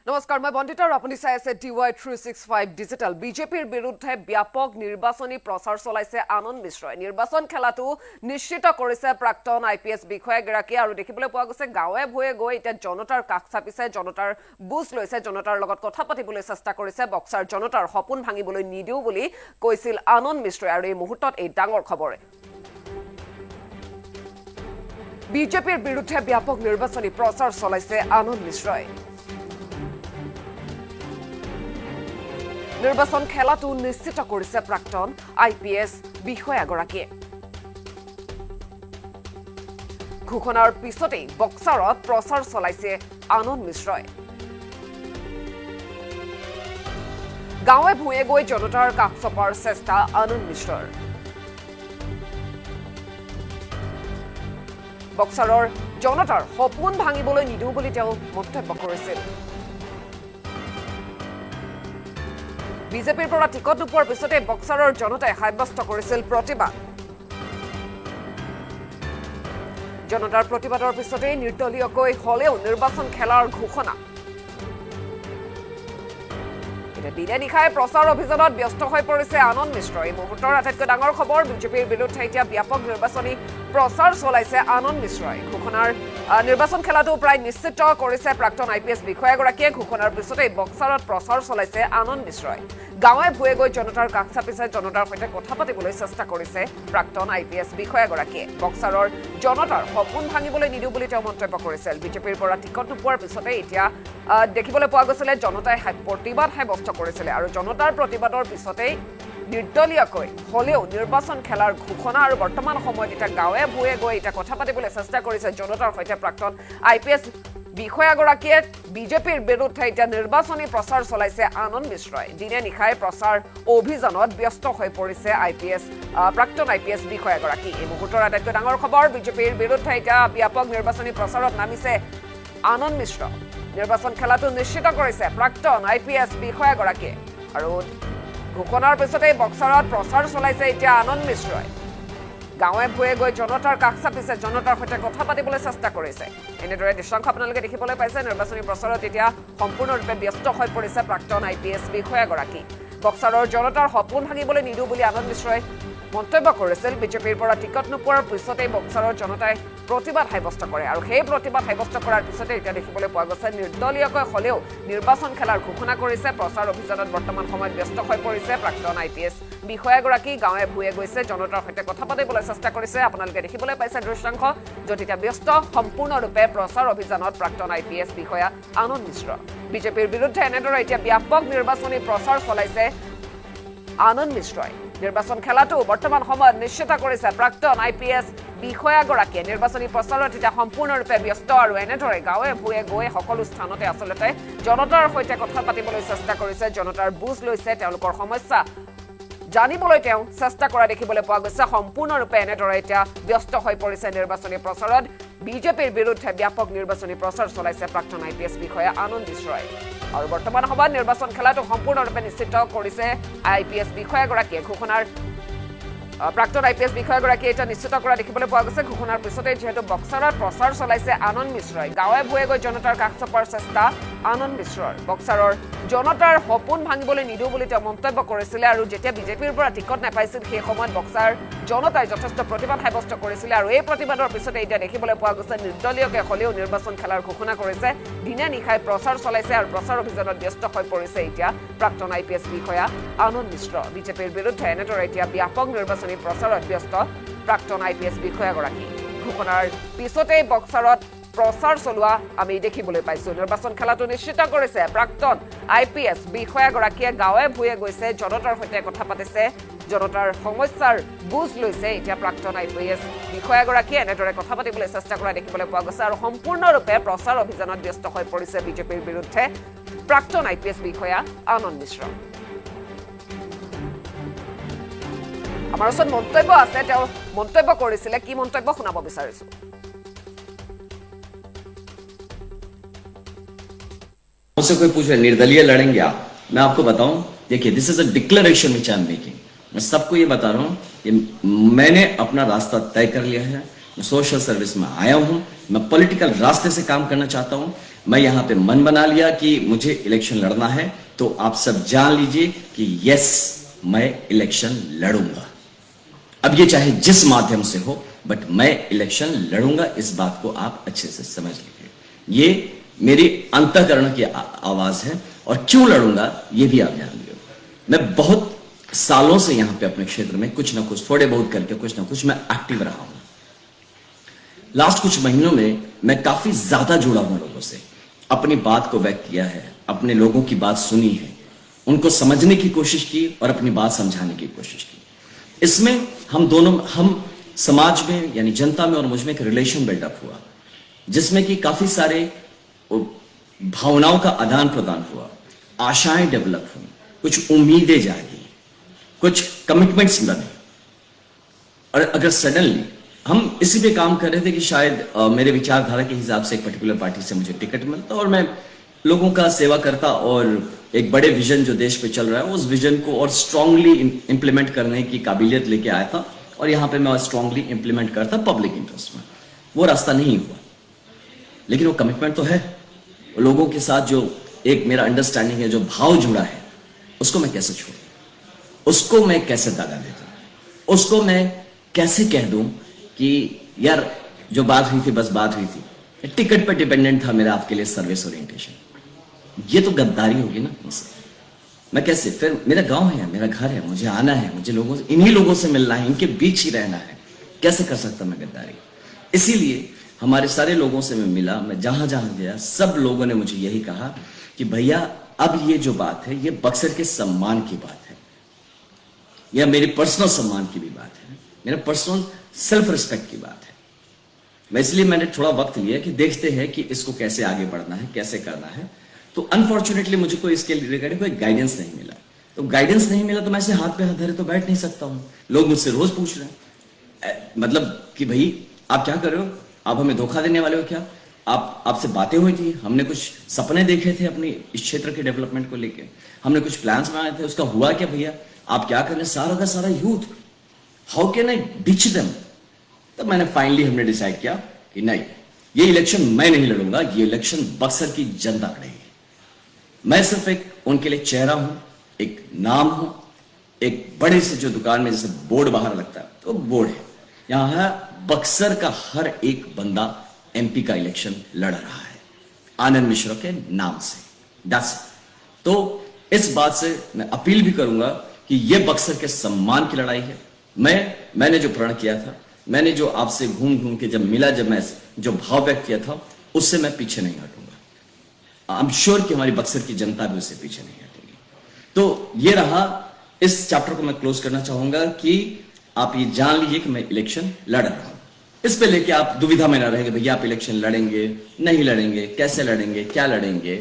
নমস্কাৰ মই বন্দিতা আৰু আপুনি চাই আছে DY365 ডিজিটেল বিজেপিৰ বিৰুদ্ধে ব্যাপক নিৰ্বাচনী প্ৰচাৰ চলাইছে আনন্দ মিশ্ৰই নিৰ্বাচন খেলাটো নিশ্চিত কৰিছে প্ৰাক্তন IPS বিষয়াগৰাকী আৰু দেখিবলৈ পোৱা গৈছে গাঁৱে ভূঞে গৈ এতিয়া জনতাৰ কাষ চাপিছে জনতাৰ বুজ লৈছে জনতাৰ লগত কথা পাতিবলৈ চেষ্টা কৰিছে বক্সাৰ জনতাৰ সপোন ভাঙিবলৈ নিদিও বুলি কৈছিল আনন্দ মিশ্ৰই আৰু এই মুহূৰ্তত এই ডাঙৰ খবৰ বিজেপিৰ বিৰুদ্ধে ব্যাপক নিৰ্বাচনী প্ৰচাৰ চলাইছে আনন্দ মিশ্ৰই নিৰ্বাচন খেলাটো নিশ্চিত কৰিছে প্ৰাক্তন IPS বিষয়াগৰাকীয়ে ঘোষণাৰ পিছতেই বক্সাৰত প্ৰচাৰ চলাইছে আনন্দ মিশ্ৰই গাঁৱে ভূঞে গৈ জনতাৰ কাষ চপাৰ চেষ্টা আনন্দ মিশ্ৰৰ বক্সাৰৰ জনতাৰ সপোন ভাঙিবলৈ নিদিও বুলি তেওঁ মন্তব্য কৰিছিল বিজেপিৰ পৰা টিকট নোপোৱাৰ পিছতে বক্সাৰৰ জনতাই সাব্যস্ত কৰিছিল প্ৰতিবাদ জনতাৰ প্ৰতিবাদৰ পিছতে নিৰ্দলীয়কৈ হলেও নিৰ্বাচন খেলাৰ ঘোষণা এটা দিনে নিশাই প্ৰচাৰ অভিযানত ব্যস্ত হৈ পৰিছে আনন্দ মিশ্ৰ এই মুহূৰ্তৰ আটাইতকৈ ডাঙৰ খবৰ বিজেপিৰ বিৰুদ্ধে এতিয়া ব্যাপক নিৰ্বাচনী প্ৰচাৰ চলাইছে আনন্দ মিশ্ৰই ঘোষণাৰ নিৰ্বাচন খেলাটো প্ৰায় নিশ্চিত কৰিছে প্ৰাক্তন IPS বিষয়াগৰাকীয়ে ঘোষণাৰ পিছতে বক্সাৰত প্ৰচাৰ চলাইছে আনন্দ মিশ্ৰই গাঁৱে ভূঞে গৈ জনতাৰ কাষ চাপিছে জনতাৰ সৈতে কথা পাতিবলৈ চেষ্টা কৰিছে প্ৰাক্তন IPS বিষয়াগৰাকীয়ে বক্সাৰৰ জনতাৰ সপোন ভাঙিবলৈ নিদিও বুলি তেওঁ মন্তব্য কৰিছিল বিজেপিৰ পৰা টিকট নোপোৱাৰ পিছতে এতিয়া দেখিবলৈ পোৱা গৈছিল জনতাই প্ৰতিবাদ সাব্যস্ত কৰিছিল আৰু জনতাৰ প্ৰতিবাদৰ পিছতেই নিৰ্দলীয়কৈ হলেও নিৰ্বাচন খেলাৰ ঘোষণা আৰু বৰ্তমান সময়ত এটা গাঁৱে ভূঞে গৈ এটা কথা পাতিবলৈ চেষ্টা কৰিছে জনতাৰ সৈতে প্ৰাক্তন IPS বিষয়াগৰাকীয়ে বিজেপিৰ বিৰুদ্ধে এতিয়া নিৰ্বাচনী প্ৰচাৰ চলাইছে আনন্দ মিশ্ৰই দিনে নিশাই প্ৰচাৰ অভিযানত ব্যস্ত হৈ পৰিছে প্ৰাক্তন IPS বিষয়াগৰাকী এই মুহূৰ্তৰ আটাইতকৈ ডাঙৰ খবৰ বিজেপিৰ বিৰুদ্ধে এতিয়া ব্যাপক নিৰ্বাচনী প্ৰচাৰত নামিছে আনন্দ মিশ্ৰ নিৰ্বাচন খেলাটো নিশ্চিত কৰিছে প্ৰাক্তন IPS বিষয়াগৰাকীয়ে আৰু ঘোষণাৰ পিছতে বক্সাৰত প্ৰচাৰ চলাইছে এতিয়া আনন্দ মিশ্ৰই গাঁৱে ভূঞে গৈ জনতাৰ কাষ চাপিছে জনতাৰ সৈতে কথা পাতিবলৈ চেষ্টা কৰিছে এনেদৰে দৃশ্যাংশ আপোনালোকে দেখিবলৈ পাইছে নিৰ্বাচনী প্ৰচাৰত এতিয়া সম্পূৰ্ণৰূপে ব্যস্ত হৈ পৰিছে প্ৰাক্তন IPS বিষয়াগৰাকী বক্সাৰৰ জনতাৰ সপোন ভাঙিবলৈ নিদিও বুলি আনন্দ মিশ্ৰই মন্তব্য কৰিছিল বিজেপিৰ পৰা টিকট নোপোৱাৰ পিছতেই বক্সাৰৰ জনতাই প্ৰতিবাদ সাব্যস্ত কৰে আৰু সেই প্ৰতিবাদ সাব্যস্ত কৰাৰ পিছতে এতিয়া দেখিবলৈ পোৱা গৈছে নিৰ্দলীয়কৈ হলেও নিৰ্বাচন খেলাৰ ঘোষণা কৰিছে প্ৰচাৰ অভিযানত বৰ্তমান সময়ত ব্যস্ত হৈ পৰিছে প্ৰাক্তন IPS বিষয়াগৰাকী গাঁৱে ভূঞে গৈছে জনতাৰ সৈতে কথা পাতিবলৈ চেষ্টা কৰিছে আপোনালোকে দেখিবলৈ পাইছে দৃশ্যাংশ য'ত এতিয়া ব্যস্ত সম্পূৰ্ণৰূপে প্ৰচাৰ অভিযানত প্ৰাক্তন IPS বিষয়া আনন্দ মিশ্ৰ বিজেপিৰ বিৰুদ্ধে এনেদৰে এতিয়া ব্যাপক নিৰ্বাচনী প্ৰচাৰ চলাইছে আনন্দ মিশ্ৰই নিৰ্বাচন খেলাটো বৰ্তমান সময়ত নিশ্চিত কৰিছে প্ৰাক্তন IPS বিষয়াগৰাকীয়ে নিৰ্বাচনী প্ৰচাৰত এতিয়া সম্পূৰ্ণৰূপে ব্যস্ত আৰু এনেদৰে গাঁৱে ভূঞে গৈ সকলো স্থানতে আচলতে জনতাৰ সৈতে কথা পাতিবলৈ চেষ্টা কৰিছে জনতাৰ বুজ লৈছে তেওঁলোকৰ সমস্যা জানিবলৈ তেওঁ চেষ্টা কৰা দেখিবলৈ পোৱা গৈছে সম্পূৰ্ণৰূপে এনেদৰে এতিয়া ব্যস্ত হৈ পৰিছে নিৰ্বাচনী প্ৰচাৰত বিজেপিৰ বিৰুদ্ধে ব্যাপক নিৰ্বাচনী প্ৰচাৰ চলাইছে প্ৰাক্তন IPS বিষয়া আনন্দ মিশ্ৰই আৰু বৰ্তমান সময়ত নিৰ্বাচন খেলাটো সম্পূৰ্ণৰূপে নিশ্চিত কৰিছে IPS বিষয়াগৰাকীয়ে ঘোষণাৰ প্ৰাক্তন IPS বিষয়াগৰাকীয়ে এটা নিশ্চিত কৰা দেখিবলৈ পোৱা গৈছে ঘোষণাৰ পিছতে যেহেতু বক্সাৰত প্ৰচাৰ চলাইছে আনন্দ মিশ্ৰই গাঁৱে ভূঞে গৈ জনতাৰ কাষ চপাৰ চেষ্টা আনন্দ মিশ্ৰৰ বক্সাৰৰ জনতাৰ সপোন ভাঙিবলৈ নিদিও বুলি তেওঁ মন্তব্য কৰিছিলে আৰু যেতিয়া বিজেপিৰ পৰা টিকট নাপাইছিল সেই সময়ত বক্সাৰ জনতাই যথেষ্ট প্ৰতিবাদ সাব্যস্ত কৰিছিলে আৰু এই প্ৰতিবাদৰ পিছতে এতিয়া দেখিবলৈ পোৱা গৈছে নিৰ্দলীয়কৈ হলেও নিৰ্বাচন খেলাৰ ঘোষণা কৰিছে দিনে নিশাই প্ৰচাৰ চলাইছে আৰু প্ৰচাৰ অভিযানত ব্যস্ত হৈ পৰিছে এতিয়া প্ৰাক্তন IPS বিষয়া আনন্দ মিশ্ৰ বিজেপিৰ বিৰুদ্ধে এনেদৰে এতিয়া ব্যাপক নিৰ্বাচনী প্ৰচাৰত ব্যস্ত প্ৰাক্তন IPS বিষয়াগৰাকী ঘোষণাৰ পিছতেই বক্সাৰত প্ৰচাৰ চলোৱা আমি দেখিবলৈ পাইছো নিৰ্বাচন খেলাটো নিশ্চিত কৰিছে প্ৰাক্তন IPS বিষয়াগৰাকীয়ে গাঁৱে ভূঞে গৈছে জনতাৰ সৈতে কথা পাতিছে জনতাৰ সমস্যাৰ বুজ লৈছে এতিয়া প্ৰাক্তন IPS বিষয়াগৰাকীয়ে এনেদৰে কথা পাতিবলৈ চেষ্টা কৰা দেখিবলৈ পোৱা গৈছে আৰু সম্পূৰ্ণৰূপে প্ৰচাৰ অভিযানত ব্যস্ত হৈ পৰিছে বিজেপিৰ বিৰুদ্ধে প্ৰাক্তন IPS বিষয়া আনন্দ মিশ্ৰ আমাৰ ওচৰত মন্তব্য আছে তেওঁ মন্তব্য কৰিছিলে কি মন্তব্য শুনাব বিচাৰিছো मुझसे कोई पूछ रहा है निर्दलीय लड़ेंगे आप मैं आपको बताऊं देखिए this is a declaration which I am making मैं सबको ये बता रहा हूं कि मैंने अपना रास्ता तय कर लिया है सोशल सर्विस में आया हूं, मैं पॉलिटिकल रास्ते से काम करना चाहता हूं। मैं यहां पे मन बना लिया कि मुझे इलेक्शन लड़ना है, तो आप सब जान लीजिए कि यस, मैं इलेक्शन लड़ूंगा। अब ये चाहे जिस माध्यम से हो, बट मैं इलेक्शन लड़ूंगा, इस बात को आप अच्छे से समझ लीजिए। ये मेरी अंतःकरण की आवाज है, और क्यों लड़ूंगा ये भी आप जान लीजिए। मैं बहुत सालों से यहां पे अपने क्षेत्र में कुछ ना कुछ, थोड़े बहुत करके कुछ ना कुछ मैं एक्टिव रहा हूं। लास्ट कुछ महीनों में मैं काफी ज्यादा जुड़ा हूं लोगों से, अपनी बात को व्यक्त किया है, अपने लोगों की बात सुनी है, उनको समझने की कोशिश की और अपनी बात समझाने की कोशिश की। इसमें हम समाज में यानी जनता में और मुझ में एक रिलेशन बिल्डअप हुआ, जिसमें कि काफी सारे भावनाओं का आदान प्रदान हुआ, आशाएं डेवलप हुई, कुछ उम्मीदें जागी, कुछ कमिटमेंट्स बने। और अगर सडनली हम इसी पे काम कर रहे थे कि शायद मेरे विचारधारा के हिसाब से एक पर्टिकुलर पार्टी से मुझे टिकट मिलता और मैं लोगों का सेवा करता और एक बड़े विजन जो देश पे चल रहा है उस विजन को और स्ट्रांगली इंप्लीमेंट करने की काबिलियत लेके आया था, और यहाँ पे मैं स्ट्रांगली इंप्लीमेंट करता पब्लिक इंटरेस्ट में। वो रास्ता नहीं हुआ, लेकिन वो कमिटमेंट तो है। लोगों के साथ जो एक मेरा अंडरस्टैंडिंग है, जो भाव जुड़ा है, उसको मैं कैसे छोड़ूं, उसको मैं कैसे दागा देता हूं, उसको मैं कैसे कह दूं कि यार जो बात हुई थी बस बात हुई थी, टिकट पर डिपेंडेंट था मेरा आपके लिए सर्विस ओरिएंटेशन। ये तो गद्दारी होगी ना मुझसे। मैं कैसे, फिर मेरा गांव है, मेरा घर है, मुझे आना है, मुझे लोगों से, इन्हीं लोगों से मिलना है, इनके बीच ही रहना है, कैसे कर सकता मैं गद्दारी। इसीलिए हमारे सारे लोगों से मैं मिला, मैं जहां जहां गया सब लोगों ने मुझे यही कहा कि भैया अब ये जो बात है ये बक्सर के सम्मान की बात है, या मेरे पर्सनल सम्मान की भी बात है, मेरा पर्सनल सेल्फ रिस्पेक्ट की बात है। मैं इसलिए मैंने थोड़ा वक्त लिया कि देखते हैं कि इसको कैसे आगे बढ़ना है, कैसे करना है। तो अनफॉर्चुनेटली मुझे कोई इसके रिगार्डिंग कोई गाइडेंस नहीं मिला। तो गाइडेंस नहीं मिला तो मैं ऐसे हाथ पे हाथ धरे तो बैठ नहीं सकता हूं। लोग मुझसे रोज पूछ रहे हैं मतलब कि भाई आप क्या कर रहे हो, आप हमें धोखा देने वाले हो क्या, आपसे बातें हुई थी, हमने कुछ सपने देखे थे अपने इस क्षेत्र के डेवलपमेंट को लेके, हमने कुछ प्लान्स बनाए थे, उसका हुआ क्या भैया, आप क्या कर रहे हैं, सारा का सारा youth, how can I ditch them. तो मैंने फाइनली हमने डिसाइड किया कि नहीं, ये इलेक्शन मैं नहीं लड़ूंगा, ये इलेक्शन बक्सर की जनता लड़ेगी। मैं सिर्फ एक उनके लिए चेहरा हूं, एक नाम हूं, एक बड़े से जो दुकान में जैसे बोर्ड बाहर लगता है तो बोर्ड है, यहां है बक्सर का हर एक बंदा एमपी का इलेक्शन लड़ रहा है आनंद मिश्रा के नाम से। दस तो इस बात से मैं अपील भी करूंगा कि यह बक्सर के सम्मान की लड़ाई है। मैंने जो प्रण किया था, मैंने जो आपसे घूम घूम के जब मिला, जब मैं जो भाव व्यक्त किया था, उससे मैं पीछे नहीं हटूंगा। आई एम श्योर कि हमारी बक्सर की जनता भी उससे पीछे नहीं हटेगी। तो ये रहा, इस चैप्टर को मैं क्लोज करना चाहूंगा कि आप ये जान लीजिए कि मैं इलेक्शन लड़ रहा हूं। इस पे लेके आप दुविधा में ना रहेंगे, भैया आप इलेक्शन लड़ेंगे नहीं लड़ेंगे, कैसे लड़ेंगे, क्या लड़ेंगे।